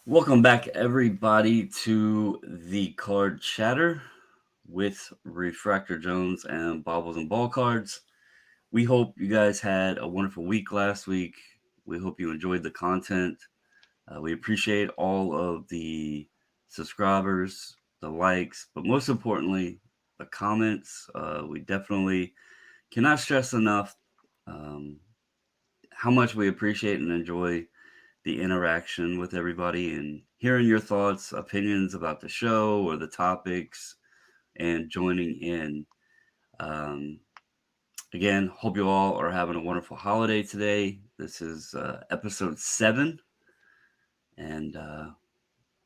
Welcome back, everybody, to the Card Chatter with Refractor Jones and Bobbles and Ball Cards. We hope you guys had a wonderful week last week. We hope you enjoyed the content. We appreciate all of the subscribers, the likes, but most importantly, the comments. We definitely cannot stress enough um, how much we appreciate and enjoy the interaction with everybody and hearing your thoughts, opinions about the show or the topics, and joining in. Um, Again, hope you all are having a wonderful holiday today. This is episode 7. And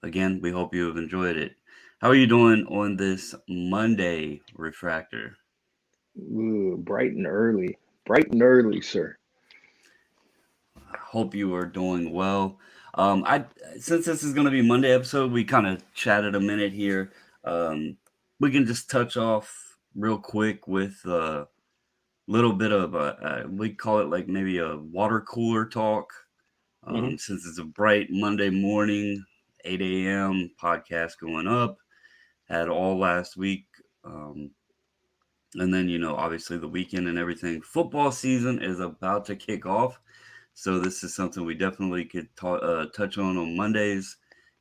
again, we hope you have enjoyed it. How are you doing on this Monday, Refractor? Ooh, bright and early, sir. Hope you are doing well. I Since this is going to be Monday episode, we kind of chatted a minute here. We can just touch off real quick with a little bit of we call it like maybe a water cooler talk. hmm Since it's a bright Monday morning, 8 a.m. podcast going up, had all last week. Um, and then, obviously the weekend and everything. Football season is about to kick off. So this is something we definitely could touch on Mondays,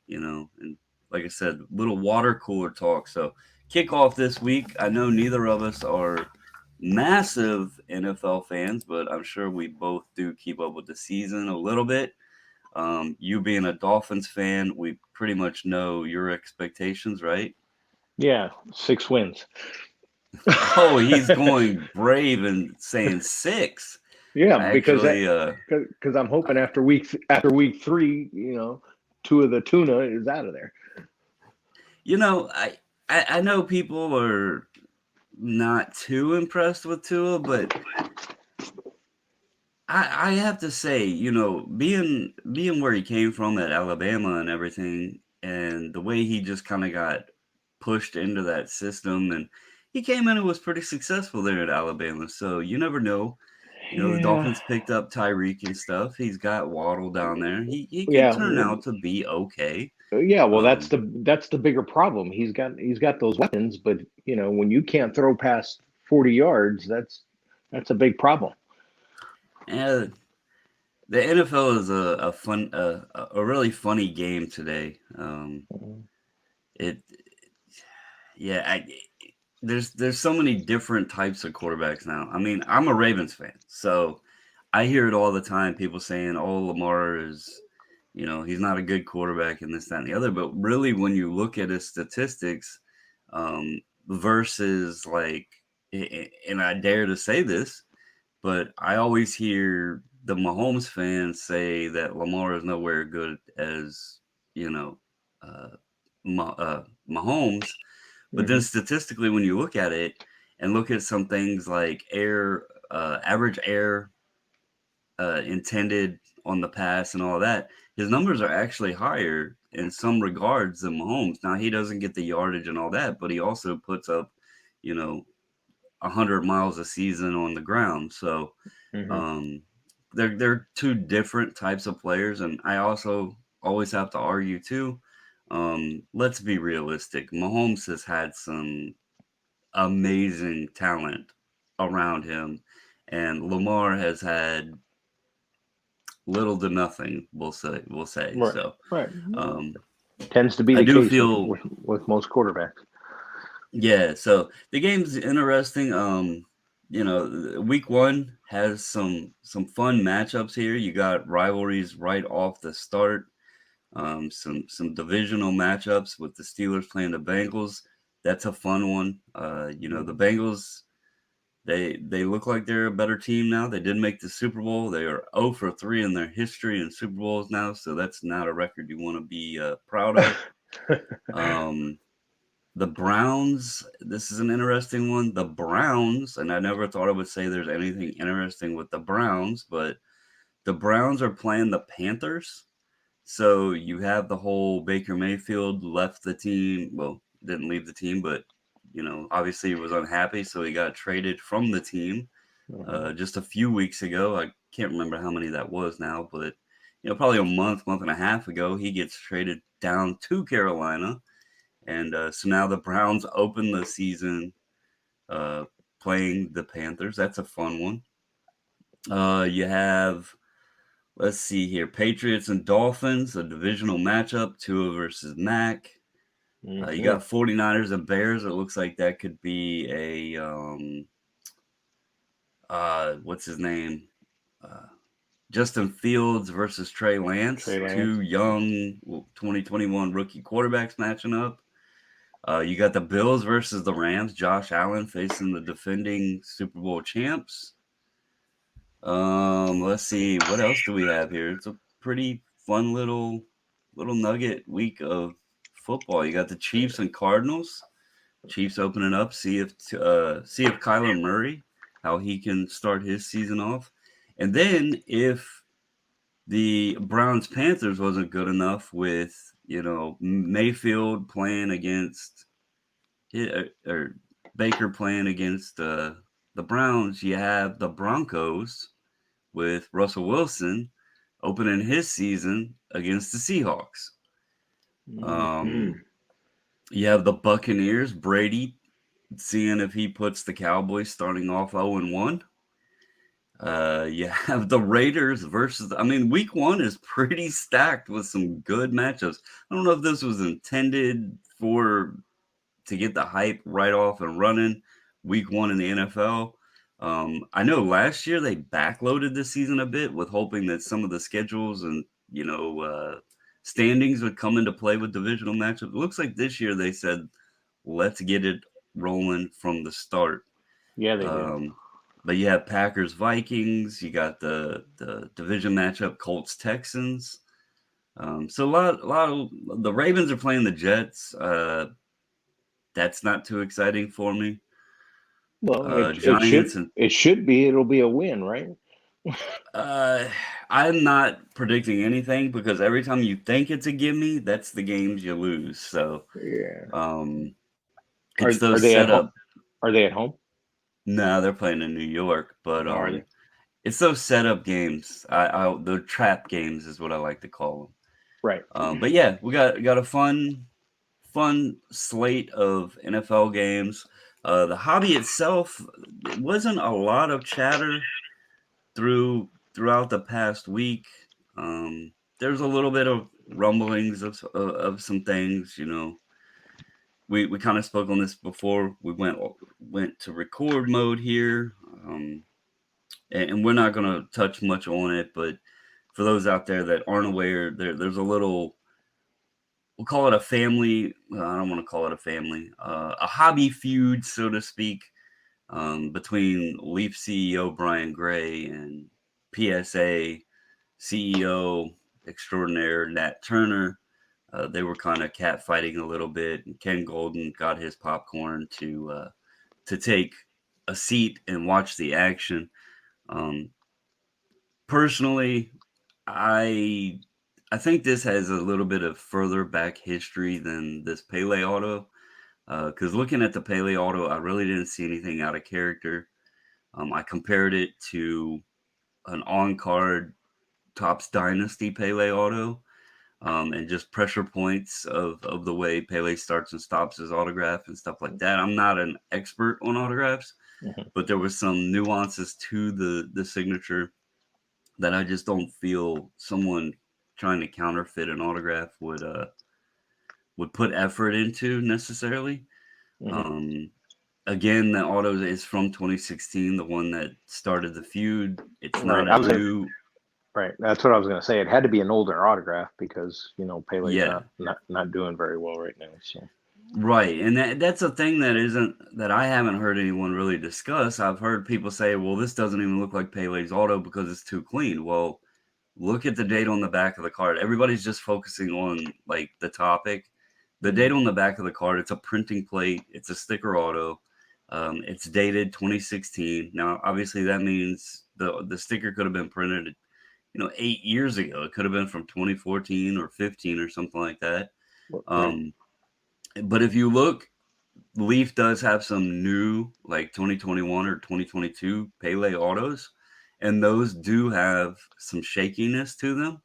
and like I said, little water cooler talk. So kickoff this week. I know neither of us are massive NFL fans, but I'm sure we both do keep up with the season a little bit. You being a Dolphins fan, we pretty much know your expectations, right? Yeah, 6 wins. Oh, he's going brave and saying 6. Yeah, I because actually, because I'm hoping after week 3, two of the tuna is out of there. you know, I know people are not too impressed with Tua, but I have to say, being where he came from at Alabama and everything, and the way he just kind of got pushed into that system, and he came in and was pretty successful there at Alabama. So you never know. The Yeah, Dolphins picked up Tyreek and stuff. He's got Waddle down there. He could yeah, turn out to be okay. yeah. Well, that's Um, the bigger problem. He's got those weapons, but when you can't throw past 40 yards, that's a big problem. and the NFL is a really funny game today. It yeah, there's so many different types of quarterbacks now. I mean, I'm a Ravens fan, so I hear it all the time. People saying, "Oh, Lamar is, he's not a good quarterback," and this, that, and the other. But really, when you look at his statistics, versus like, and I dare to say this, but I always hear the Mahomes fans say that Lamar is nowhere good as you know, uh, Mahomes. But then hmm statistically, when you look at it and look at some things like average air intended on the pass and all that, his numbers are actually higher in some regards than Mahomes. Now he doesn't get the yardage and all that, but he also puts up, you know, 100 miles a season on the ground. So hmm um, they're two different types of players, and I also always have to argue too. Let's be realistic. Mahomes has had some amazing talent around him, and Lamar has had little to nothing. We'll say Right, so. right. Um, Tends to be I the do case with, feel, with, with most quarterbacks. yeah. So the game's interesting. Week 1 has some fun matchups here. You got rivalries right off the start. Some divisional matchups with the Steelers playing the Bengals. That's a fun one. The Bengals, they look like they're a better team now. They did make the Super Bowl. They are 0 for 3 in their history in Super Bowls now, so that's not a record you want to be proud of. Um, the Browns, this is an interesting one. The Browns, and I never thought I would say there's anything interesting with the Browns, but the Browns are playing the Panthers. So you have the whole Baker Mayfield left the team. Well, didn't leave the team, but obviously he was unhappy, so he got traded from the team Mhm. just a few weeks ago. I can't remember how many that was now, but probably a month and a half ago, he gets traded down to Carolina, and so now the Browns open the season uh, playing the Panthers. That's a fun one. You have, let's see here, Patriots and Dolphins, a divisional matchup, Tua versus Mac. You Mm-hmm. got 49ers and Bears. It looks like that could be a what's his name? Uh, Justin Fields versus Trey Lance, Trey Lance. two young 2021 rookie quarterbacks matching up. You got the Bills versus the Rams, Josh Allen facing the defending Super Bowl champs. Let's see, what else do we have here? It's a pretty fun little nugget week of football. You got the Chiefs and Cardinals. Chiefs opening up, see if Kyler Murray, how he can start his season off, and then if the Browns Panthers wasn't good enough with Mayfield playing against or Baker playing against the Browns, you have the Broncos with Russell Wilson opening his season against the Seahawks. Mm-hmm. Um, you have the Buccaneers, Brady seeing if he puts the Cowboys starting off 0-1. You have the Raiders versus. I mean, Week 1 is pretty stacked with some good matchups. I don't know if this was intended to get the hype right off and running. Week 1 in the NFL. I know last year they backloaded the season a bit with hoping that some of the schedules and standings would come into play with divisional matchups. It looks like this year they said, let's get it rolling from the start. Yeah, they did. Um, but you have Packers Vikings. You got the division matchup Colts Texans. So a lot of the Ravens are playing the Jets. That's not too exciting for me. Well, Giants and it should be. It'll be a win, right? uh, I'm not predicting anything because every time you think it's a gimme, that's the games you lose. So Yeah. um, it's Are those they at home? setup. Are they at home? No, they're playing in New York, but Or are they? it's those setup games. The trap games is what I like to call Right. them. But yeah, we got a fun slate of NFL games. The hobby itself, it wasn't a lot of chatter throughout the past week. There's a little bit of rumblings of some things. We kind of spoke on this before we went to record mode here. And we're not going to touch much on it, but for those out there that aren't aware, there's a little, we'll call it a family. I don't want to call it a family, a hobby feud, so to speak, between Leaf CEO Brian Gray and PSA CEO extraordinaire Nat Turner. They were kind of catfighting a little bit, and Ken Golden got his popcorn to take a seat and watch the action. Um, Personally, I I think this has a little bit of further back history than this Pele auto. Because looking at the Pele auto, I really didn't see anything out of character. I compared it to an on-card Topps Dynasty Pele auto, and just pressure points of the way Pele starts and stops his autograph and stuff like that. I'm not an expert on autographs, Mhm. but there was some nuances to the signature that I just don't feel someone trying to counterfeit an autograph would put effort into necessarily. Mhm. Um, Again, the auto is from 2016, the one that started the feud. It's Right. not a new, Right. That's what I was gonna say. It had to be an older autograph because Pele's yeah, not doing very well right now. So. right. And that's a thing that I haven't heard anyone really discuss. I've heard people say, well, this doesn't even look like Pele's auto because it's too clean. Well, look at the date on the back of the card. Everybody's just focusing on like the topic. The date on the back of the card, it's a printing plate, it's a sticker auto. It's dated 2016. Now, obviously, that means the sticker could have been printed, 8 years ago. It could have been from 2014 or 15 or something like that. Right. Um, but if you look, Leaf does have some new, like 2021 or 2022 Pele autos, and those do have some shakiness to them.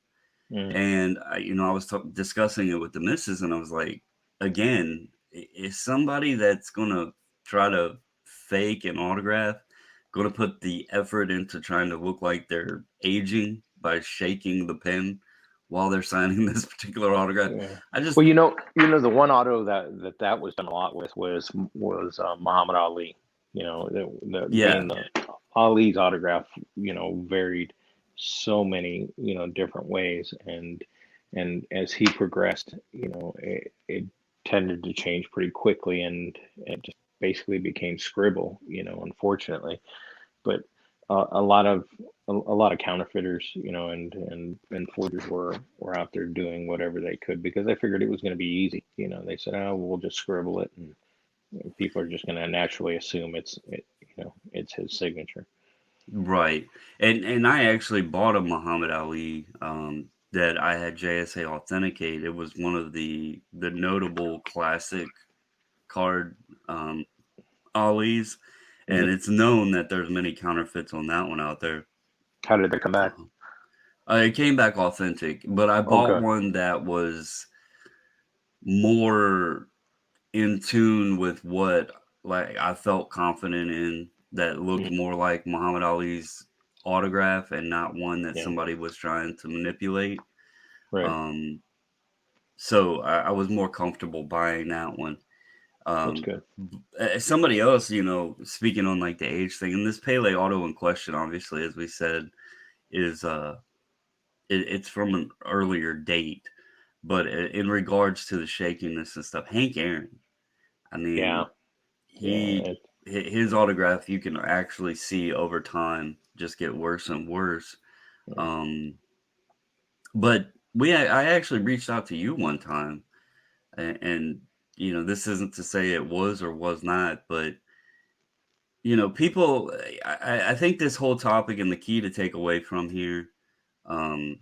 And I was discussing it with the missus, and I was like, again, is somebody that's gonna try to fake an autograph gonna put the effort into trying to look like they're aging by shaking the pen while they're signing this particular autograph? Yeah. I just, Well, the one auto that was done a lot with was Muhammad Ali. yeah, Being the Ali's autograph, varied so many, different ways, and as he progressed, it tended to change pretty quickly, and it just basically became scribble, unfortunately. But a lot of a lot of counterfeiters, and forgers were out there doing whatever they could because they figured it was going to be easy. They said, "Oh, we'll just scribble it, and people are just going to naturally assume it's his signature." right. And I actually bought a Muhammad Ali that I had JSA authenticate. It was one of the notable classic card um Ali's, and Hmm. it's known that there's many counterfeits on that one out there. How did they come back? Uh, it came back authentic, but I Oh, bought good. one that was more in tune with what like I felt confident in, that looked Mhm. more like Muhammad Ali's autograph and not one that Yeah, somebody was trying to manipulate. right. Um, so I was more comfortable buying that one. That's Um, good. Somebody else, speaking on like the age thing, and this Pele auto in question, obviously, as we said, is it's from an earlier date, but in regards to the shakiness and stuff, Hank Aaron, I Yeah, mean, yeah, his autograph you can actually see over time just get worse and worse. yeah. Um, but I actually reached out to you one time, and this isn't to say it was or was not, but people, I think this whole topic and the key to take away from here, um,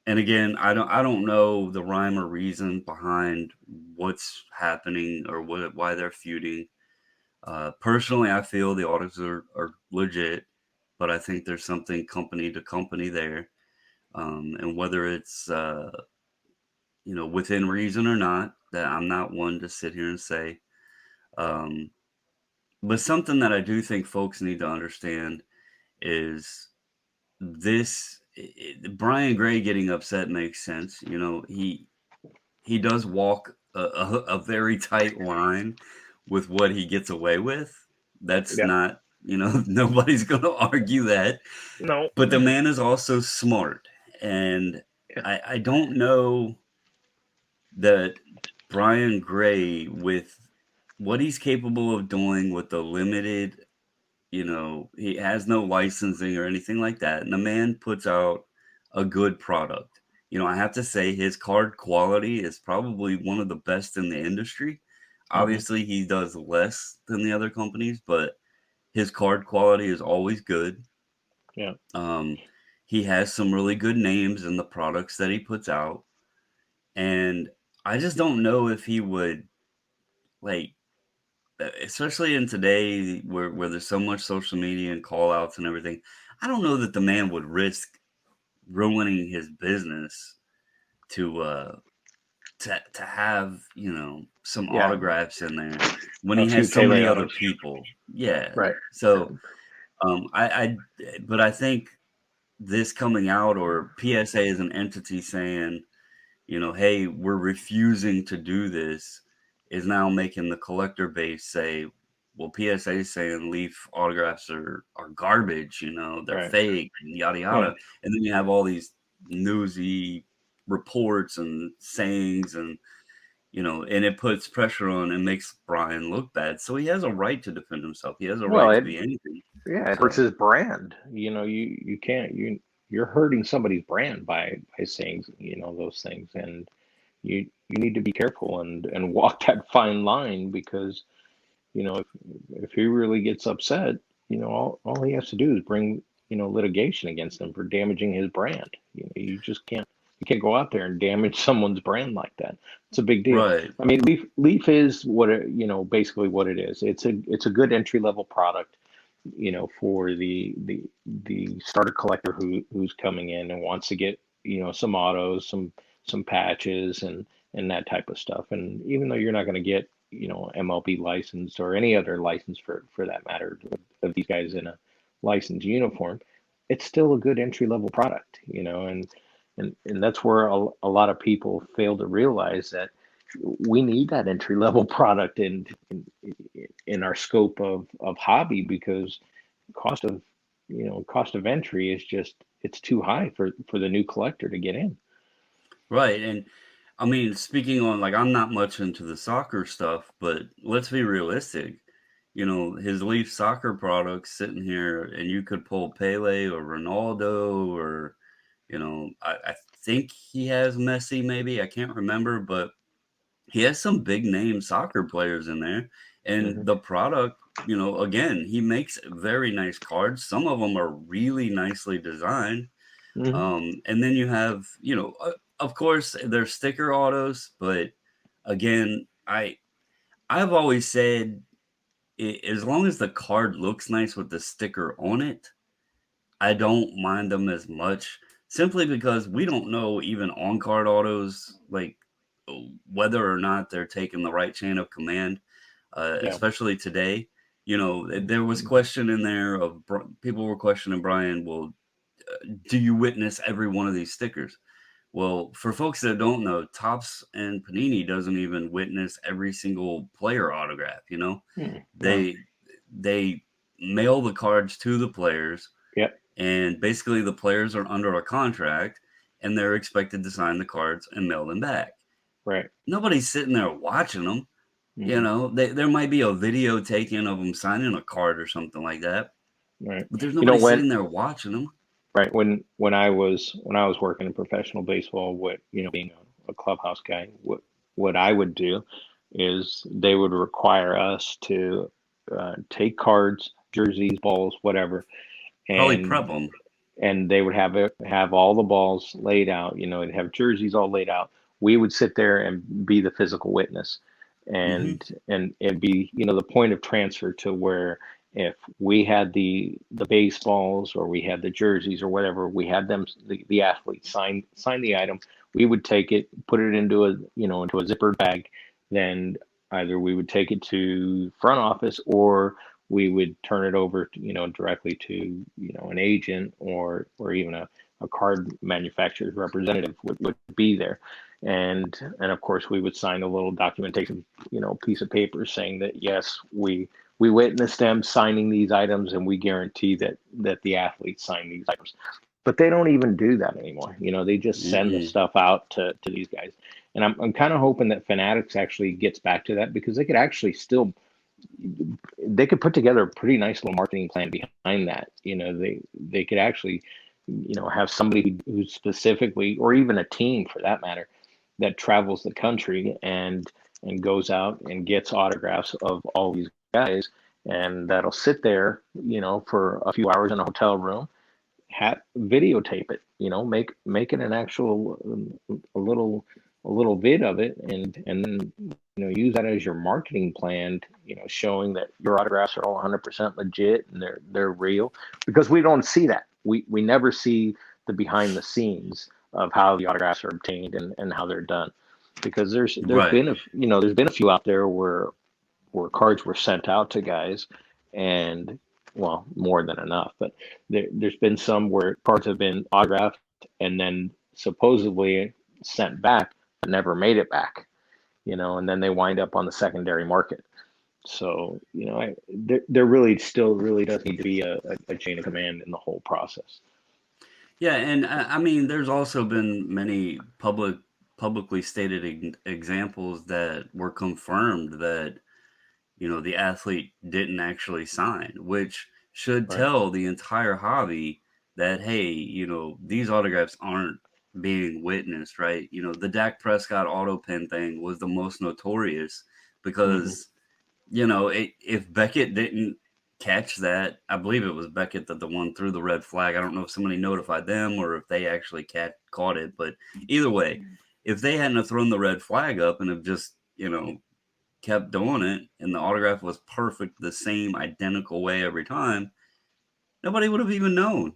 and again, I don't know the rhyme or reason behind what's happening or why they're feuding. Personally, I feel the audits are legit, but I think there's something company to company there, and whether it's within reason or not, that I'm not one to sit here and say. Um, but something that I do think folks need to understand is Brian Gray getting upset makes sense. He does walk a very tight line with what he gets away with. That's Yep. not, nobody's going to argue that. No. But the man is also smart. And Yeah. I don't know that Brian Gray, with what he's capable of doing with the limited, he has no licensing or anything like that. And the man puts out a good product. I have to say his card quality is probably one of the best in the industry. Hmm. Obviously, he does less than the other companies, but his card quality is always good. Yeah. Um, he has some really good names in the products that he puts out. And I just don't know if he would, like, especially in today where there's so much social media and call outs and everything. I don't know that the man would risk ruining his business to to have some Yeah. autographs in there when A he few has so Pele many other autos. people. Yeah. Right. So I but I think this coming out, or PSA as an entity saying, hey, we're refusing to do this, is now making the collector base say, well, PSA is saying Leaf autographs are garbage, they're Right. fake, and yada Yeah. yada. And then you have all these newsy reports and sayings, and it puts pressure on and makes Brian look bad. So he has a right to defend himself. He has a Well, right to be anything. yeah, it hurts So his brand. You can't you're hurting somebody's brand by saying those things, and you need to be careful and walk that fine line because if he really gets upset, all he has to do is bring litigation against him for damaging his brand. You can't go out there and damage someone's brand like that. It's a big deal. right. I mean, Leaf is what it, basically what it is. It's a good entry level product, for the starter collector who's coming in and wants to get some autos, some patches, and that type of stuff. And even though you're not going to get MLB license or any other license for that matter of these guys in a licensed uniform, it's still a good entry level product, and that's where a lot of people fail to realize that we need that entry level product in our scope of hobby, because cost of cost of entry is just, it's too high for the new collector to get in. Right. And I mean, speaking on, like, I'm not much into the soccer stuff, but let's be realistic. His Leaf soccer products sitting here, and you could pull Pele or Ronaldo, or, I think he has Messi, maybe. I can't remember, but he has some big name soccer players in there. And Hmm. the product, again, he makes very nice cards. Some of them are really nicely designed. Hmm. And then you have, of course, there's sticker autos, but again, I've always said, as long as the card looks nice with the sticker on it, I don't mind them as much, simply because we don't know, even on card autos, like, whether or not they're taking the right chain of command, Yeah. especially today. There was Mhm. question in there of people were questioning Brian, well, do you witness every one of these stickers? Well, for folks that don't know, Topps and Panini doesn't even witness every single player autograph. Wow. They mail the cards to the players, Yep. and basically the players are under a contract, and they're expected to sign the cards and mail them back. Right. Nobody's sitting there watching them. Hmm. There might be a video taken of them signing a card or something like that, Right. but there's You know nobody when sitting there watching them. right when I was working in professional baseball, what being a clubhouse guy, what I would do is they would require us to take cards, jerseys, balls, whatever, Probably and prep them. they would have all the balls laid out. They'd have jerseys all laid out. We would sit there and be the physical witness, Hmm. and it'd be the point of transfer, to where if we had the baseballs, or we had the jerseys or whatever, we had them, the athlete sign the item. We would take it, put it into a zippered bag. Then either we would take it to front office, or we would turn it over directly to an agent, or even a card manufacturer's representative would be there. And of course we would sign a little documentation piece of paper saying that yes, we witnessed them signing these items, and we guarantee that the athletes signed these items. But they don't even do that anymore. They just send the Mm-mm. stuff out to these guys. And I'm kind of hoping that Fanatics actually gets back to that, because they could actually still, they could put together a pretty nice little marketing plan behind that. They could actually, have somebody who specifically, or even a team for that matter, that travels the country and goes out and gets autographs of all these guys, and that'll sit there, for a few hours in a hotel room, videotape it, make it an actual, a little vid of it, and then use that as your marketing plan, showing that your autographs are all 100% legit and they're real, because we don't see that. We never see the behind the scenes of how the autographs are obtained, and how they're done, because there's Right. been a few out there where cards were sent out to guys, and, well, more than enough, but there's been some where cards have been autographed and then supposedly sent back, but never made it back, and then they wind up on the secondary market. So, there really still really does need to be a chain of command in the whole process. Yeah, and I mean, there's also been many publicly stated examples that were confirmed that, the athlete didn't actually sign, which should Right. tell the entire hobby that, hey, these autographs aren't being witnessed, right? The Dak Prescott auto pen thing was the most notorious Hmm. because, if Beckett didn't catch that, I believe it was Beckett that the one threw the red flag. I don't know if somebody notified them or if they actually caught it, but either way, if they hadn't have thrown the red flag up and have just, kept doing it, and the autograph was perfect, the same identical way every time, nobody would have even known.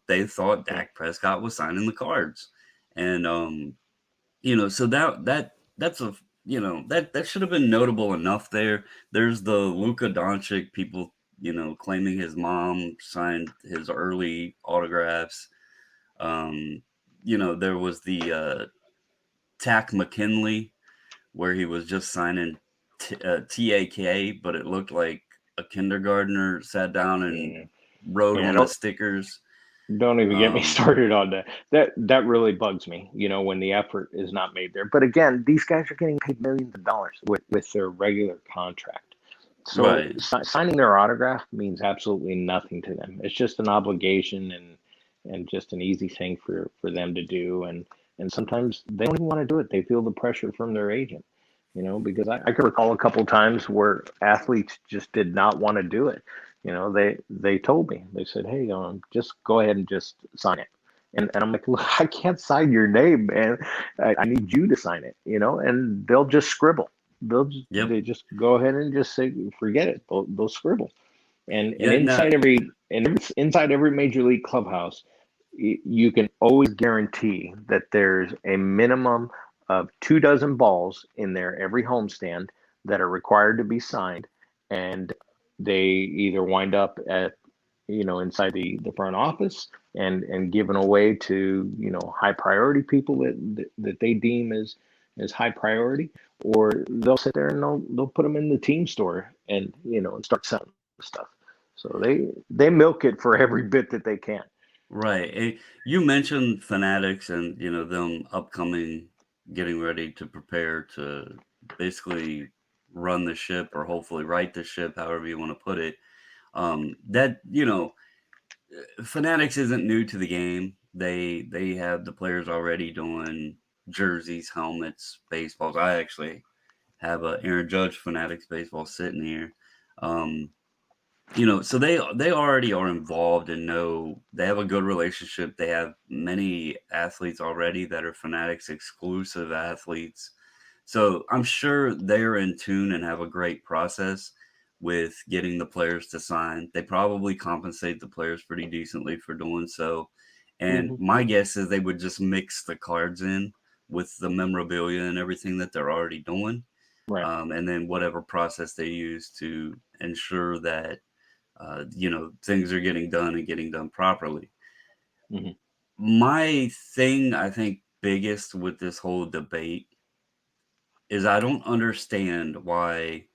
They thought Yeah. Dak Prescott was signing the cards. And so that's a that should have been notable enough there. There's the Luka Doncic people, claiming his mom signed his early autographs. Um, there was the Tack McKinley where he was just signing TAK, but it looked like a kindergartner sat down and Yeah, wrote yeah. on the stickers. Don't even get me Um, started on that. That really bugs me, when the effort is not made there. But again, these guys are getting paid millions of dollars with their regular contract. So right. signing their autograph means absolutely nothing to them. It's just an obligation and just an easy thing for them to do. And sometimes they don't even want to do it. They feel the pressure from their agent, because I can recall a couple times where athletes just did not want to do it. They told me, they said, "Hey, just go ahead and just sign it." And I'm like, "Look, I can't sign your name, man. I need you to sign it, and they'll just scribble. Yep. They just go ahead and just say, forget it. They'll scribble. And Yeah. Now, inside every major league clubhouse, you can always guarantee that there's a minimum of 2 dozen balls in there every homestand that are required to be signed, and they either wind up at inside the front office and given away to high priority people that they deem as high priority, or they'll sit there and they'll put them in the team store and start selling stuff. So they milk it for every bit that they can. right. You mentioned Fanatics and them upcoming, getting ready to prepare to basically run the ship or hopefully right the ship, however you want to put it. That Fanatics isn't new to the game. They have the players already doing jerseys, helmets, baseballs. I actually have a Aaron Judge Fanatics baseball sitting here. Um, so they already are involved and know they have a good relationship. They have many athletes already that are Fanatics exclusive athletes. So I'm sure they're in tune and have a great process with getting the players to sign. They probably compensate the players pretty decently for doing so. And Hmm. my guess is they would just mix the cards in with the memorabilia and everything that they're already doing. Right. And then whatever process they use to ensure that things are getting done and getting done properly. Hmm. My thing, I think, biggest with this whole debate is I don't understand why,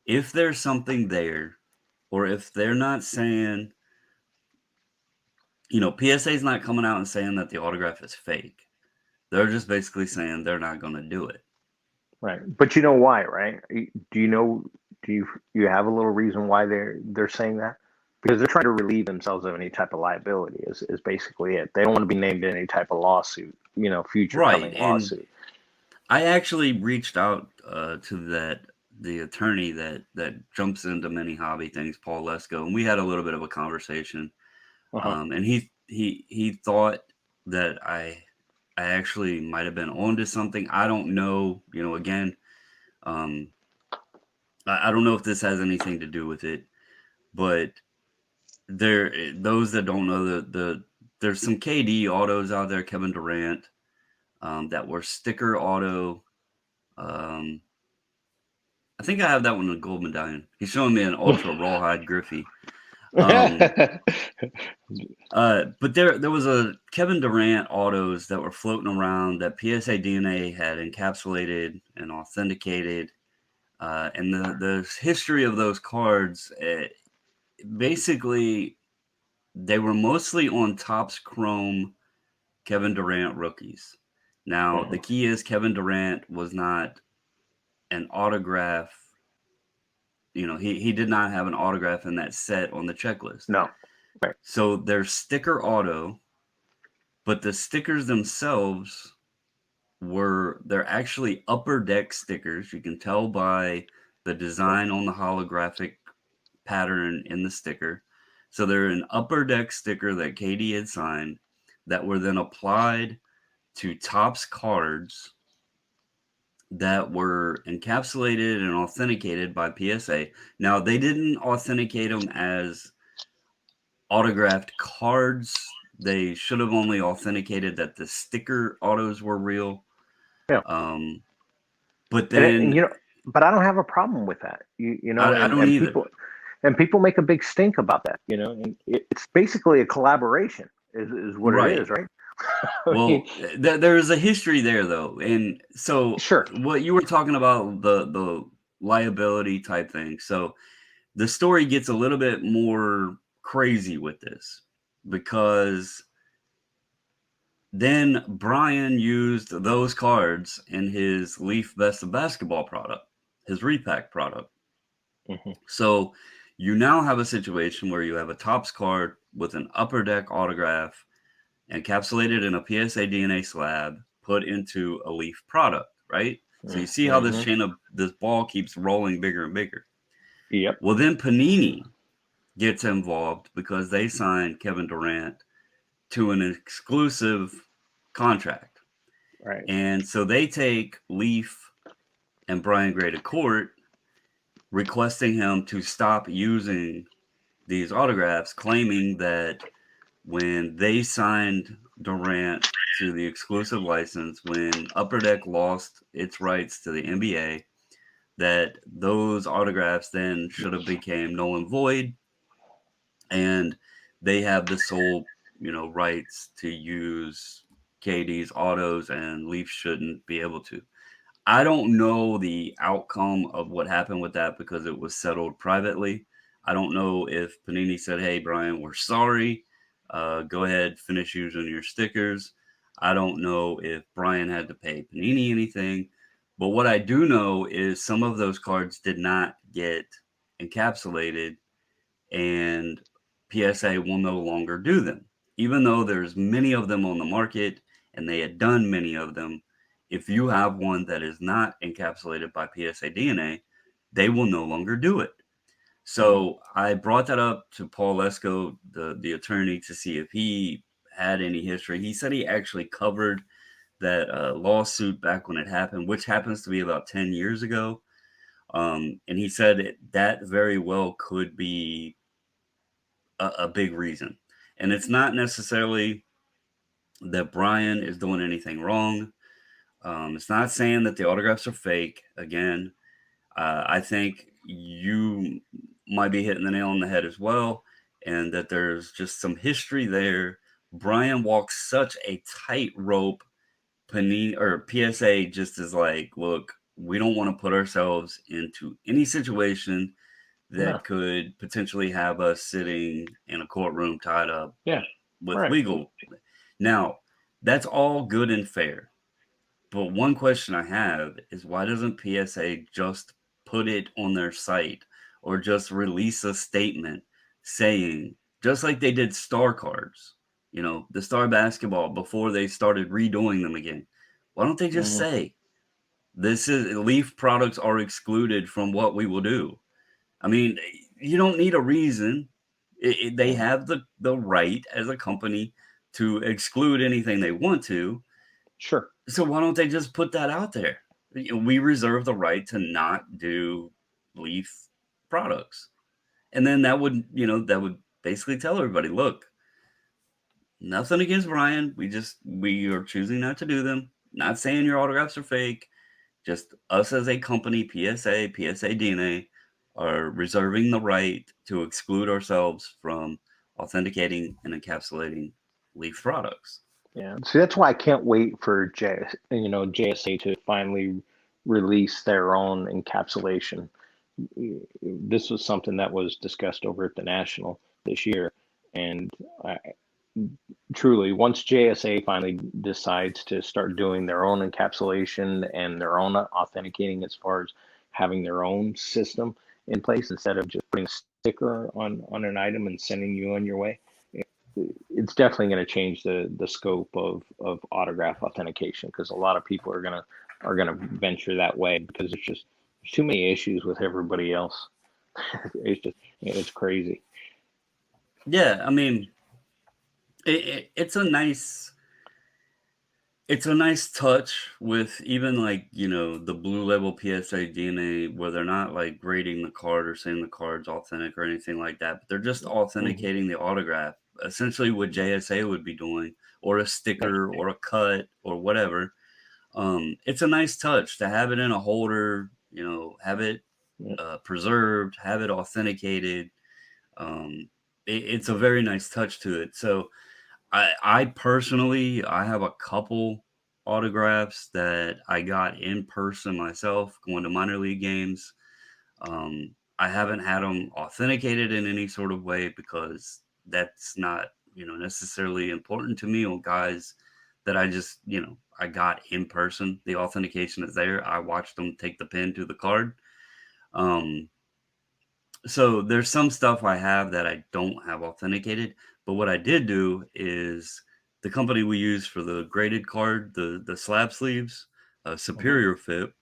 if there's something there, or if they're not saying, PSA is not coming out and saying that the autograph is fake. They're just basically saying they're not going to do it. Right. But you know why, right? Do you know? Do you have a little reason why they're saying that? Because they're trying to relieve themselves of any type of liability. Is basically it. They don't want to be named in any type of lawsuit. Future Right. coming And lawsuit. I actually reached out to the attorney that jumps into many hobby things, Paul Lesko, and we had a little bit of a conversation. Uh-huh. And he thought that I actually might have been onto something. I don't know. Again, um, I don't know if this has anything to do with it, but those that don't know, there's some KD autos out there, Kevin Durant, that were sticker auto. Um, I think I have that one in a gold medallion. He's showing me an ultra rawhide Griffey. Um, but there was a Kevin Durant autos that were floating around that PSA DNA had encapsulated and authenticated. And the history of those cards, basically, they were mostly on Topps Chrome Kevin Durant rookies. Now, the Uh-huh. key is Kevin Durant was not an autograph. He did not have an autograph in that set on the checklist. No. Right. So they're sticker auto, but the stickers themselves they're actually upper deck stickers. You can tell by the Right. design on the holographic pattern in the sticker. So they're an upper deck sticker that Katie had signed that were then applied to Topps cards that were encapsulated and authenticated by PSA. Now, they didn't authenticate them as autographed cards. They should have only authenticated that the sticker autos were real. Yeah. But And then but I don't have a problem with that. I don't And either. people make a big stink about that. And it's basically a collaboration, is what it Right. is, right? I mean, Well, there's a history there, though. And so sure. what you were talking about, the liability type thing. So the story gets a little bit more crazy with this because then Brian used those cards in his Leaf Best of Basketball product, his repack product. Hmm. So you now have a situation where you have a Topps card with an upper deck autograph encapsulated in a PSA DNA slab put into a Leaf product, right? So you see how this Hmm. chain of this ball keeps rolling bigger and bigger. Yep. Well, then Panini gets involved because they signed Kevin Durant to an exclusive contract. Right. And so they take Leaf and Brian Gray to court, requesting him to stop using these autographs, claiming that when they signed Durant to the exclusive license, when Upper Deck lost its rights to the NBA, that those autographs then should have became null and void, and they have the sole, rights to use KD's autos, and Leaf shouldn't be able to. I don't know the outcome of what happened with that because it was settled privately. I don't know if Panini said, "Hey, Brian, we're sorry. Go ahead, finish using your stickers." I don't know if Brian had to pay Panini anything. But what I do know is some of those cards did not get encapsulated, and PSA will no longer do them. Even though there's many of them on the market and they had done many of them, if you have one that is not encapsulated by PSA DNA, they will no longer do it. Mm. So I brought that up to Paul Lesko, the attorney, to see if he had any history. He said he actually covered that lawsuit back when it happened, which happens to be about 10 years ago. And he said that very well could be a big reason. And it's not necessarily that Brian is doing anything wrong. It's not saying that the autographs are fake. Again, I think you might be hitting the nail on the head as well, and that there's just some history there. Brian walks such a tightrope. Panini or PSA just is like, look, we don't want to put ourselves into any situation No. that could potentially have us sitting in a courtroom tied up Yeah. with Right. legal. Now, that's all good and fair. But one question I have is why doesn't PSA just put it on their site or just release a statement saying, just like they did star cards, the star basketball before they started redoing them again? Why don't they just Mm. say, this is Leaf products are excluded from what we will do? I mean, you don't need a reason. They Mm. have the right as a company to exclude anything they want to. Sure. So why don't they just put that out there? We reserve the right to not do Leaf products. And then that would basically tell everybody, look, nothing against Brian. We are choosing not to do them. Not saying your autographs are fake. Just us as a company, PSA DNA, are reserving the right to exclude ourselves from authenticating and encapsulating Leaf products. Yeah. See, that's why I can't wait for JSA to finally release their own encapsulation. This was something that was discussed over at the National this year, and I, truly, once JSA finally decides to start doing their own encapsulation and their own authenticating, as far as having their own system in place instead of just putting a sticker on an item and sending you on your way, it's definitely going to change the scope of autograph authentication, because a lot of people are gonna venture that way because there's too many issues with everybody else. It's crazy. Yeah, I mean, it's a nice touch with even like the blue label PSA DNA where they're not like grading the card or saying the card's authentic or anything like that, but they're just Hmm. authenticating the autograph. essentially what JSA would be doing, or a sticker or a cut or whatever. It's a nice touch to have it in a holder, have it preserved, have it authenticated. It's a very nice touch to it. So I personally, I have a couple autographs that I got in person myself going to minor league games. I haven't had them authenticated in any sort of way because that's not, necessarily important to me on guys that I just, I got in person. The authentication is there. I watched them take the pin to the card. Um, so there's some stuff I have that I don't have authenticated, but what I did do is the company we use for the graded card, the slab sleeves, Superior Fit,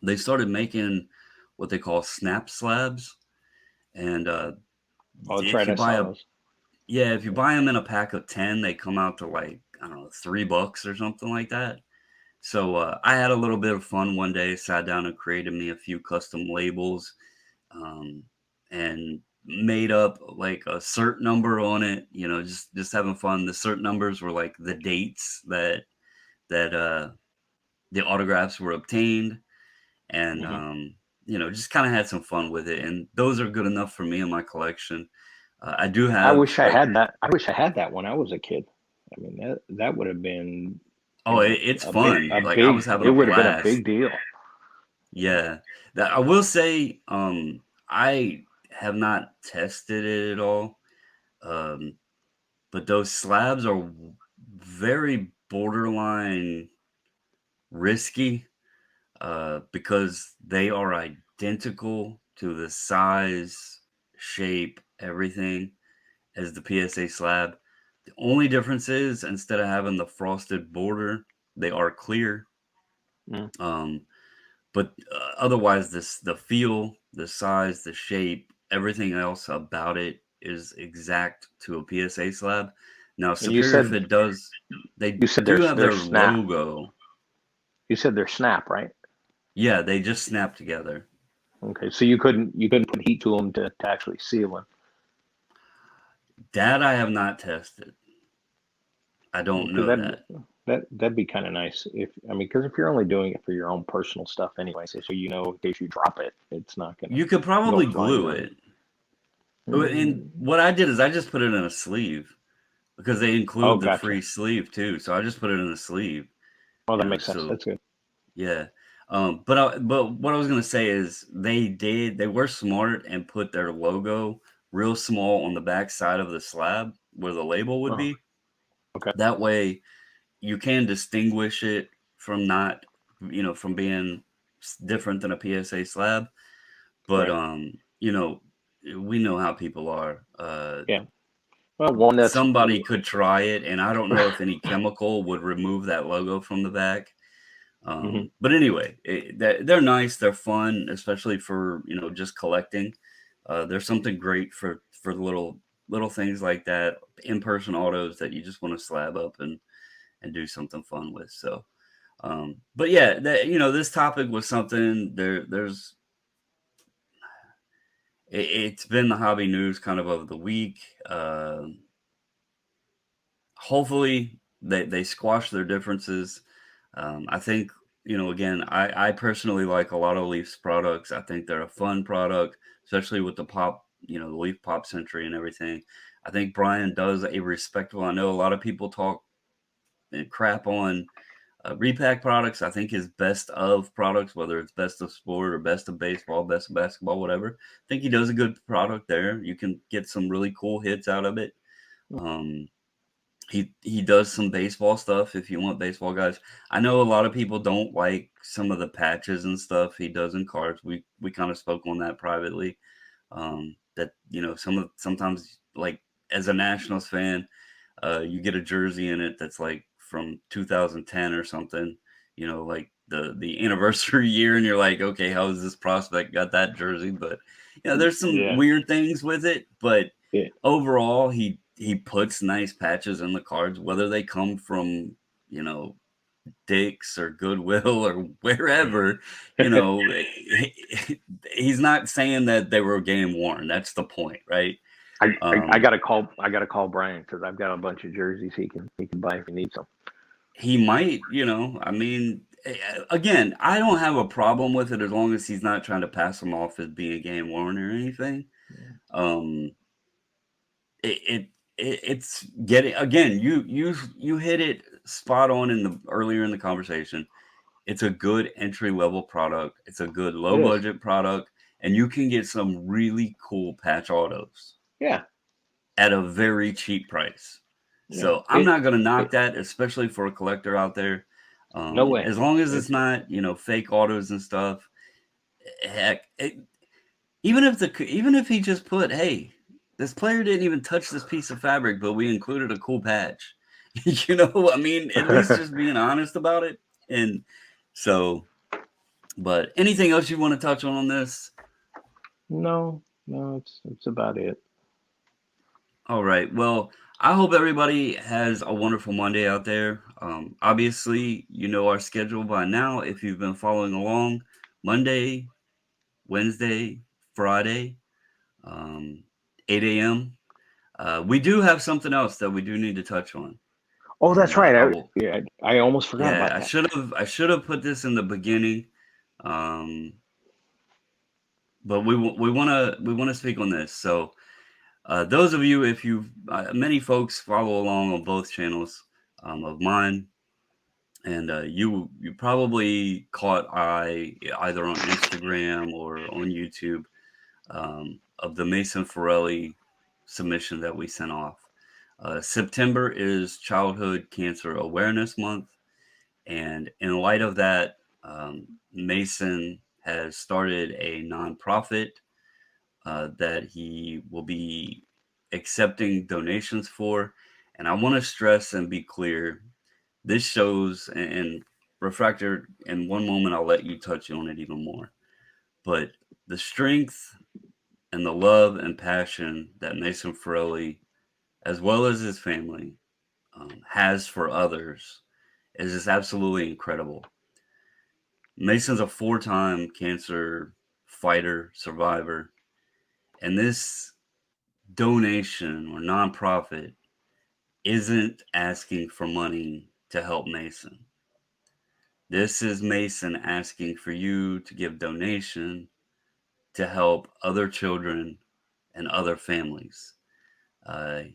they started making what they call snap slabs. And Oh, that's if right. you I buy saw a those. yeah, if you buy them in a pack of 10, they come out to like, I don't know, $3 or something like that. So I had a little bit of fun one day, sat down and created me a few custom labels, um, and made up like a cert number on it, just having fun. The cert numbers were like the dates that the autographs were obtained, and Hmm. just kind of had some fun with it. And those are good enough for me in my collection. I do I have wish I like, had that. I wish I had that when I was a kid. I mean, that would have been, oh, it's fun. Like I was having it a would have been a blast. big deal. Yeah, that I will say. I have not tested it at all. Um, but those slabs are very borderline risky, because they are identical to the size, shape, everything as the PSA slab. The only difference is instead of having the frosted border, they are clear. Mm. Um, but otherwise, the feel, the size, the shape, everything else about it is exact to a PSA slab. Now, And you Superior said Fit does, they you said do have they're their snap. logo. You said they're snap, right? Yeah, they just snap together. Okay, so you couldn't put heat to them to actually seal them. That I have not tested. I don't Because know that. that'd be kind of nice if, I mean, because if you're only doing it for your own personal stuff anyway, so in case you drop it, it's not gonna You could go probably flying glue around. it. And Mm. what I did is I just put it in a sleeve because they Oh, include the gotcha. free sleeve too. So I just put it in a sleeve, Oh, that makes sense. so That's good. yeah. But what I was gonna say is they were smart and put their logo real small on the back side of the slab where the label would Oh, be. okay. That way you can distinguish it from not, from being different than a PSA slab. But Right. we know how people are. Yeah. Well, one that's Somebody could try it, and I don't know if any chemical would remove that logo from the back. Mhm. But anyway, they're nice. They're fun, especially for just collecting. There's something great for little things like that, in person autos that you just want to slab up and do something fun with. So, but yeah, this topic was something there's it's been the hobby news kind of the week. Hopefully they squash their differences. I think, again, I personally like a lot of Leafs products. I think they're a fun product, especially with the pop, the Leaf Pop Century and everything. I think Brian does a respectable. I know a lot of people talk crap on repack products. I think his best of products, whether it's best of sport or best of baseball, best of basketball, whatever. I think he does a good product there. You can get some really cool hits out of it. Um, he does some baseball stuff if you want baseball guys. I know a lot of people don't like some of the patches and stuff he does in cards. We kind of spoke on that privately. That sometimes, like, as a Nationals fan, you get a jersey in it that's like from 2010 or something, like the anniversary year, and you're like, okay, how is this prospect got that jersey? But there's some Yeah. weird things with it, but Yeah. overall he puts nice patches in the cards, whether they come from Dick's or Goodwill or wherever. He's not saying that they were game worn. That's the point, right? I gotta call Brian because I've got a bunch of jerseys he can buy if he needs them. He might, I mean, again, I don't have a problem with it as long as he's not trying to pass them off as being game worn or anything. Um, it, it's getting, again, you hit it spot on earlier in the conversation. It's a good entry level product. It's a good It low is. budget product, and you can get some really cool patch autos Yeah. at a very cheap price. Yeah. So I'm not going to knock It that, especially for a collector out there. no way. As long as it's It's not, fake autos and stuff. Heck, even if he just put, hey, this player didn't even touch this piece of fabric, but we included a cool patch. I mean, at least just being honest about it. And so, but anything else you want to touch on this? no, it's about it. All right. Well, I hope everybody has a wonderful Monday out there. Obviously, you know our schedule by now. If you've been following along, Monday, Wednesday, Friday, um, 8 a.m. We do have something else that we do need to touch on, Oh, and that's right. I will. Yeah, I almost forgot Yeah, about I that. should have. I should have put this in the beginning, um, but we want to speak on this. So, those of you, if you many folks follow along on both channels of mine, and you probably caught eye either on Instagram or on YouTube of the Mason Forelli submission that we sent off. September is Childhood Cancer Awareness Month, and in light of that, Mason has started a nonprofit that he will be accepting donations for. And I want to stress and be clear, this shows, and Refractor, in one moment, I'll let you touch on it even more. But the strength and the love and passion that Mason Forelli, as well as his family, has for others is just absolutely incredible. Mason's a 4-time cancer fighter, survivor, and this donation or nonprofit isn't asking for money to help Mason. This is Mason asking for you to give donation to help other children and other families.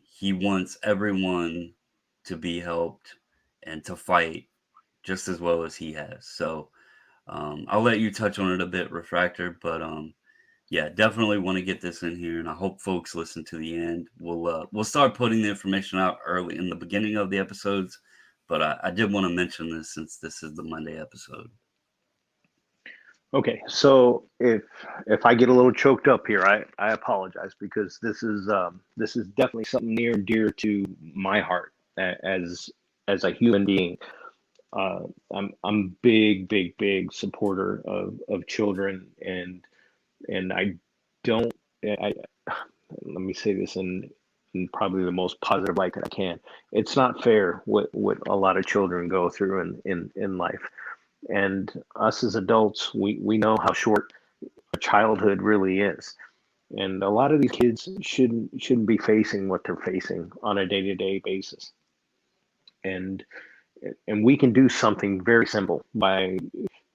He wants everyone to be helped and to fight just as well as he has. So I'll let you touch on it a bit, Refractor, but yeah, definitely want to get this in here, and I hope folks listen to the end. We'll start putting the information out early in the beginning of the episodes, but I did want to mention this since this is the Monday episode. Okay, so if I get a little choked up here, I apologize because this is definitely something near and dear to my heart as a human being. I'm big supporter of children, and I don't I let me say this in probably the most positive light that I can. It's not fair what a lot of children go through in life. And us as adults, we know how short a childhood really is. And a lot of these kids shouldn't be facing what they're facing on a day-to-day basis. And and we can do something very simple by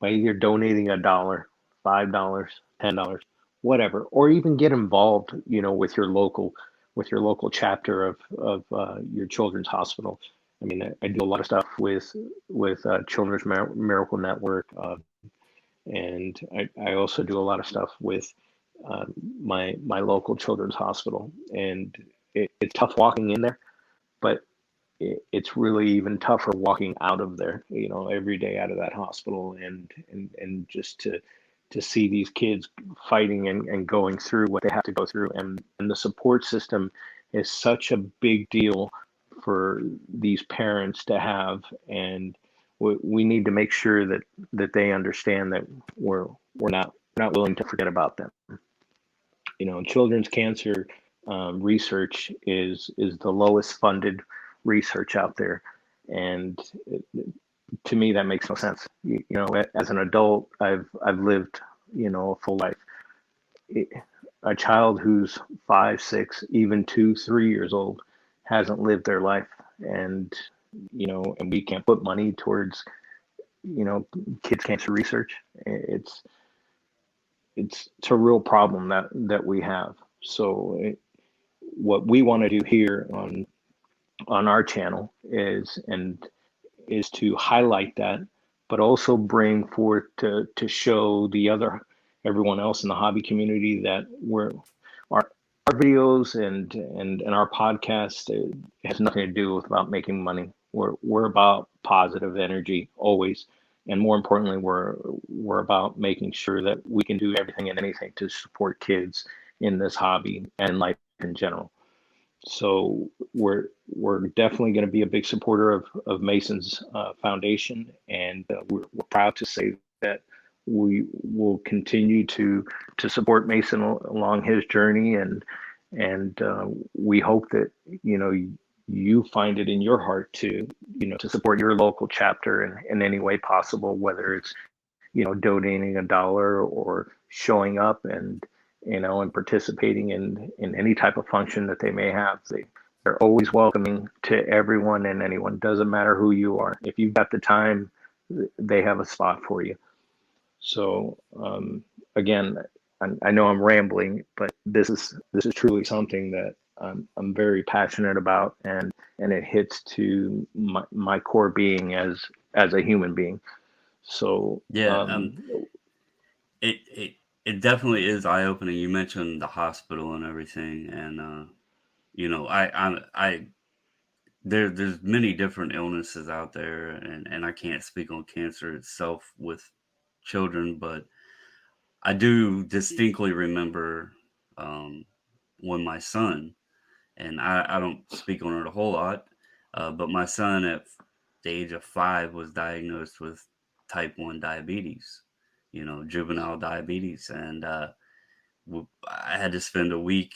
either donating $1, $5, $10, whatever, or even get involved, with your local chapter of your children's hospital. I mean, I do a lot of stuff with Children's Miracle Network, and I also do a lot of stuff with uh, my local children's hospital. And it's tough walking in there, but it's really even tougher walking out of there, every day out of that hospital, and just to see these kids fighting and going through what they have to go through, and the support system is such a big deal for these parents to have, and we need to make sure that they understand that we're not willing to forget about them. Children's cancer research is the lowest funded research out there, and to me that makes no sense. As an adult, I've lived a full life. a child who's 5, 6, even 2, 3 years old hasn't lived their life, and and we can't put money towards kids cancer research. It's a real problem that we have. So what we want to do here on our channel is to highlight that, but also bring forth to show the other everyone else in the hobby community that our our videos and our podcast has nothing to do with about making money. We're about positive energy always, and more importantly, we're about making sure that we can do everything and anything to support kids in this hobby and life in general. So we're definitely going to be a big supporter of Mason's foundation, and we're proud to say that we will continue to support Mason along his journey, and we hope that you find it in your heart to support your local chapter in any way possible, whether it's donating $1 or showing up and participating in any type of function that they may have. They're always welcoming to everyone and anyone. Doesn't matter who you are. If you've got the time, they have a spot for you. So again, I know I'm rambling, but this is truly something that I'm very passionate about, and it hits to my core being as a human being. So Yeah, it it definitely is eye opening. You mentioned the hospital and everything, and I there's many different illnesses out there, and I can't speak on cancer itself with children, but I do distinctly remember um, when my son, and I don't speak on it a whole lot, but my son at the age of 5 was diagnosed with type 1 diabetes, juvenile diabetes. And I had to spend a week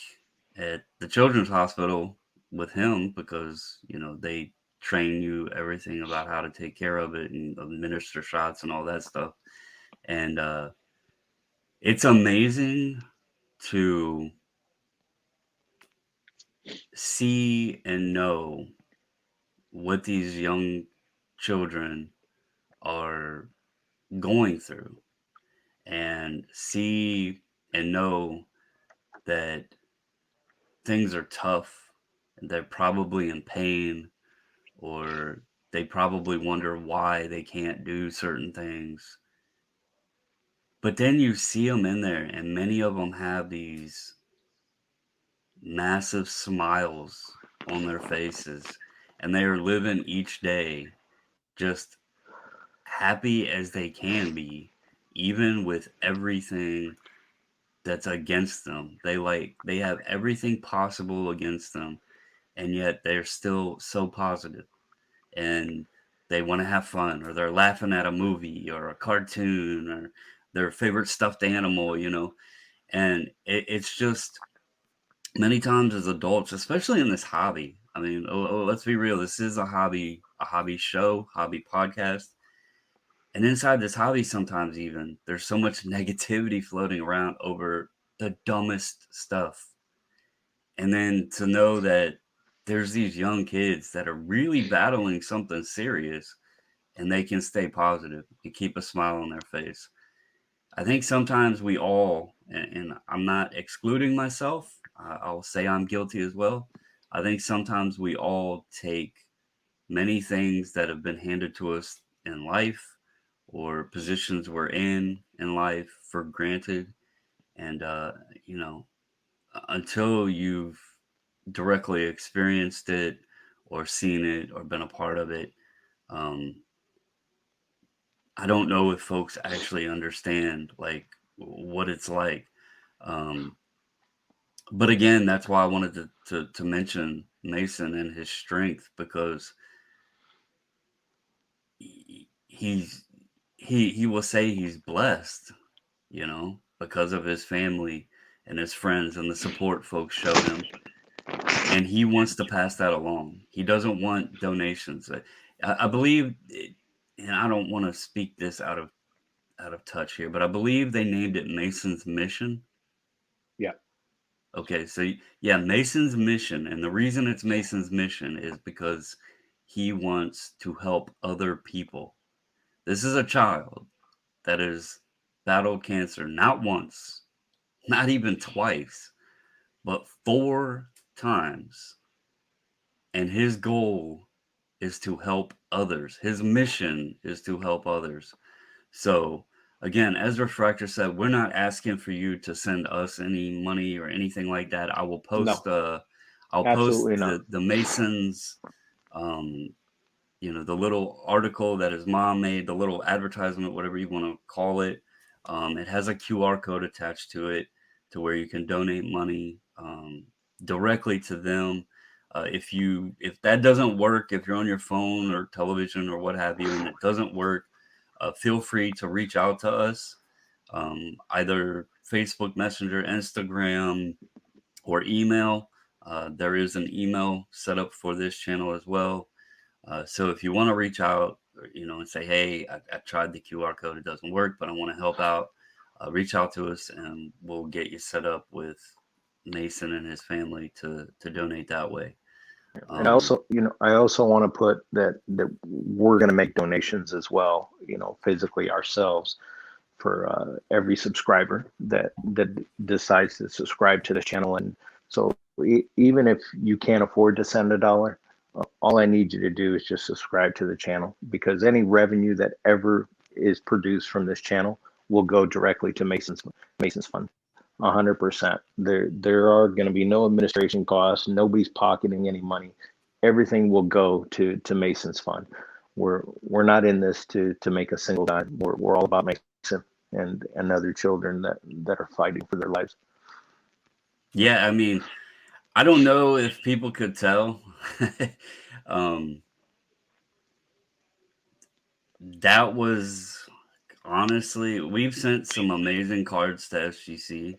at the children's hospital with him because, they train you everything about how to take care of it and administer shots and all that stuff. And it's amazing to see and know what these young children are going through, and see and know that things are tough and they're probably in pain, or they probably wonder why they can't do certain things. But then you see them in there, and many of them have these massive smiles on their faces, and they are living each day just happy as they can be, even with everything that's against them. They have everything possible against them, and yet they're still so positive, and they want to have fun, or they're laughing at a movie or a cartoon or their favorite stuffed animal, and it's just many times as adults, especially in this hobby. I mean, let's be real. This is a hobby show, hobby podcast. And inside this hobby, sometimes even there's so much negativity floating around over the dumbest stuff. And then to know that there's these young kids that are really battling something serious, and they can stay positive and keep a smile on their face. I think sometimes we all, and I'm not excluding myself, I'll say I'm guilty as well. I think sometimes we all take many things that have been handed to us in life, or positions we're in life, for granted. And, until you've directly experienced it or seen it or been a part of it, um, I don't know if folks actually understand like what it's like. Um, but again, that's why I wanted to mention Mason and his strength, because he's he will say he's blessed, because of his family and his friends and the support folks show him, and he wants to pass that along. He doesn't want donations. I believe, and I don't want to speak this out of touch here, but I believe they named it Mason's Mission. Yeah. Okay, so yeah, Mason's mission, and the reason it's Mason's mission is because he wants to help other people. This is a child that has battled cancer not once, not even twice, but 4 times. And his goal is to help others. His mission is to help others. So again, as Refractor said, we're not asking for you to send us any money or anything like that. No, I'll post absolutely not. the Masons, um, the little article that his mom made, the little advertisement, whatever you want to call it. It has a QR code attached to it to where you can donate money directly to them. If that doesn't work, if you're on your phone or television or what have you, and it doesn't work, feel free to reach out to us, either Facebook Messenger, Instagram, or email. There is an email set up for this channel as well. So if you want to reach out, and say, hey, I tried the QR code, it doesn't work, but I want to help out, reach out to us and we'll get you set up with Mason and his family to donate that way. And I also want to put that we're going to make donations as well, physically ourselves for every subscriber that decides to subscribe to this channel. And so even if you can't afford to send $1, all I need you to do is just subscribe to the channel, because any revenue that ever is produced from this channel will go directly to Mason's fund. 100%. There are going to be no administration costs. Nobody's pocketing any money. Everything will go to Mason's fund. We're not in this to make a single dime. We're all about Mason and other children that are fighting for their lives. Yeah, I mean, I don't know if people could tell. That was honestly, we've sent some amazing cards to SGC.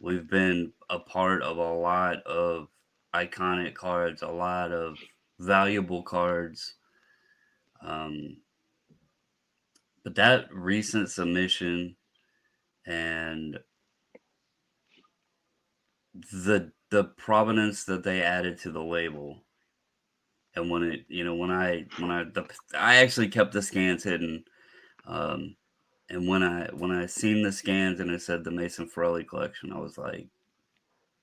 We've been a part of a lot of iconic cards, a lot of valuable cards. But that recent submission and the provenance that they added to the label, and when it, I actually kept the scans hidden, and when I seen the scans and it said the Mason Forelli collection, I was like,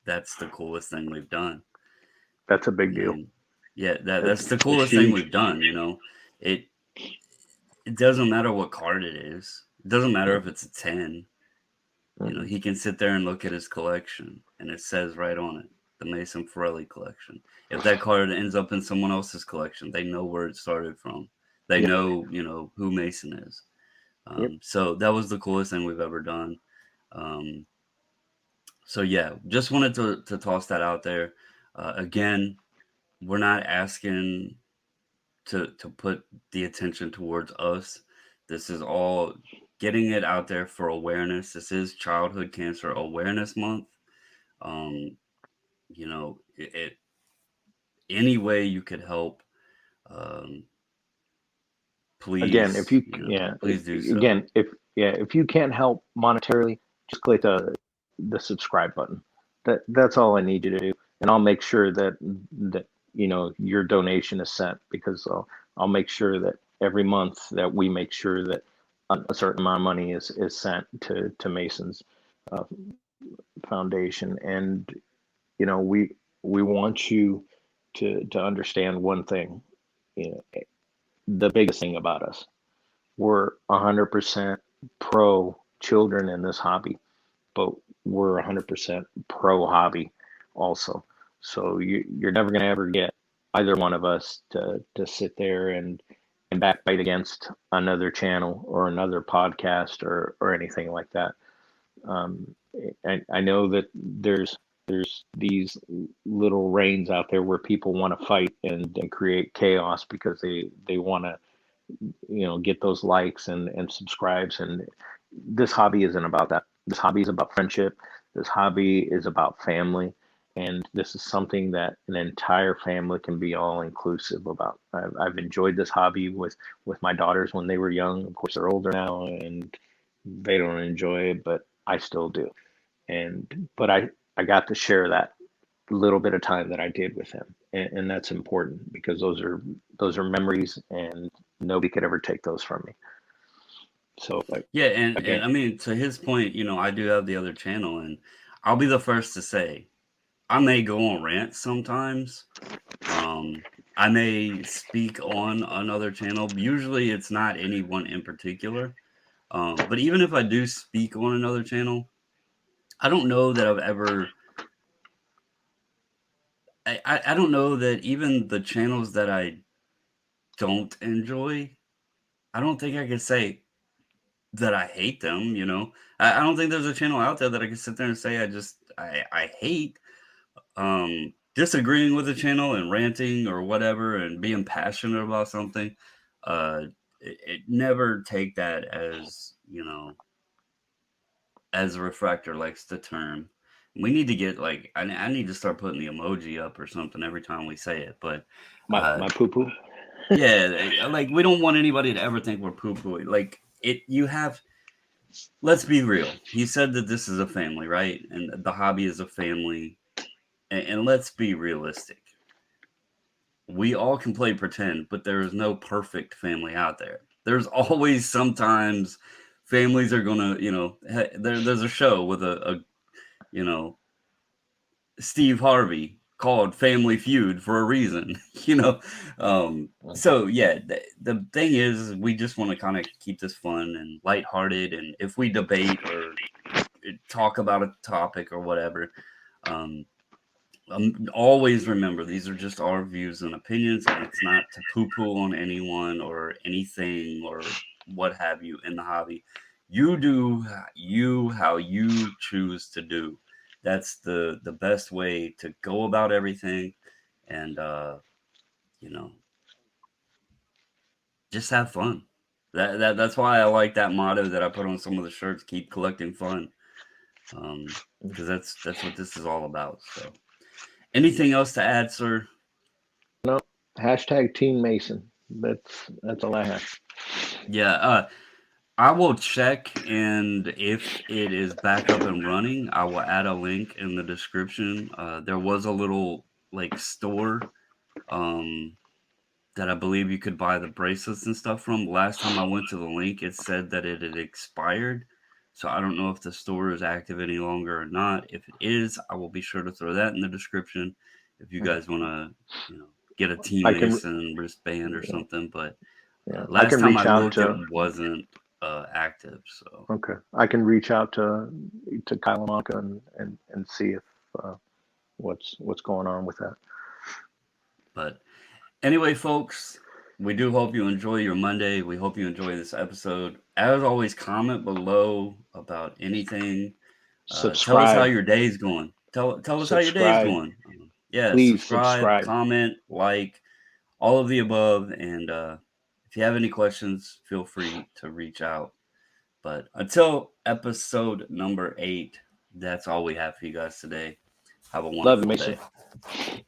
that's the coolest thing we've done. That's a I big deal. mean, yeah, that's the It's coolest thing huge. we've done. It it doesn't matter what card it is. It doesn't matter if it's a 10. He can sit there and look at his collection, and it says right on it, the Mason Forelli collection. If that card ends up in someone else's collection, they know where it started from. They Yep. know, who Mason is. Yep. So that was the coolest thing we've ever done. Um, so yeah, just wanted to toss that out there. Again, we're not asking to put the attention towards us. This is all getting it out there for awareness. This is Childhood Cancer Awareness Month. Um, any way you could help, um, Again, if please, you yeah, please do so. again, if you can't help monetarily, just click the subscribe button. That's all I need you to do, and I'll make sure that your donation is sent, because I'll make sure that every month that we make sure that a certain amount of money is sent to Mason's uh, foundation. And we want you to understand one thing. The biggest thing about us, we're 100% pro children in this hobby, but we're 100% pro hobby also. So you're never going to ever get either one of us to sit there and backbite against another channel or another podcast or anything like that. Um, I know that there's these little reigns out there where people want to fight and create chaos because they want to get those likes and subscribes. And this hobby isn't about that. This hobby is about friendship. This hobby is about family. And this is something that an entire family can be all inclusive about. I've enjoyed this hobby with my daughters when they were young. Of course, they're older now and they don't enjoy it, but I still do. And but I got to share that little bit of time that I did with him, and that's important because those are memories, and nobody could ever take those from me. So, like, Yeah, and again, I mean, to his point, I do have the other channel, and I'll be the first to say I may go on rants sometimes. Um, I may speak on another channel. Usually, it's not anyone in particular. But even if I do speak on another channel, I don't know that I've ever. I don't know that even the channels that I don't enjoy, I don't think I can say that I hate them. I don't think there's a channel out there that I can sit there and say I hate. Disagreeing with the channel and ranting or whatever and being passionate about something, it never take that as Refractor likes to term. We need to get like I need to start putting the emoji up or something every time we say it. But my poo poo. yeah, like we don't want anybody to ever think we're poo pooing. Like it, you have. Let's be real. He said that this is a family, right? And the hobby is a family. And let's be realistic. We all can play pretend, but there is no perfect family out there. There's always sometimes families are gonna, there's a show with a you know, Steve Harvey called Family Feud for a reason, you know. So yeah, the thing is, we just want to kind of keep this fun and lighthearted, and if we debate or talk about a topic or whatever, um, always remember these are just our views and opinions, and it's not to poo-poo on anyone or anything or what have you in the hobby. You do how you choose to do. That's the best way to go about everything, and you know, just have fun. That's why I like that motto that I put on some of the shirts. Keep collecting fun, because that's what this is all about. So, anything else to add, sir? No, hashtag Team Mason. That's all I have. Yeah, I will check, and if it is back up and running, I will add a link in the description. There was a little like store um, that I believe you could buy the bracelets and stuff from. Last time I went to the link, it said that it had expired. So I don't know if the store is active any longer or not. If it is, I will be sure to throw that in the description if you guys want to, get a Team I can, Mason wristband or yeah, something. But yeah. I last can time I reach out looked, it to. wasn't active. So, Okay, I can reach out to Kyle and Anka and see if what's going on with that. but anyway, folks, we do hope you enjoy your Monday. We hope you enjoy this episode. As always, comment below about anything. Tell us how Subscribe, your day's going. Tell us how your day's subscribe. going. Yeah, Please subscribe, subscribe. comment, like, all of the above. And if you have any questions, feel free to reach out. But until episode number 8, that's all we have for you guys today. Have a Love you, wonderful Mason. day.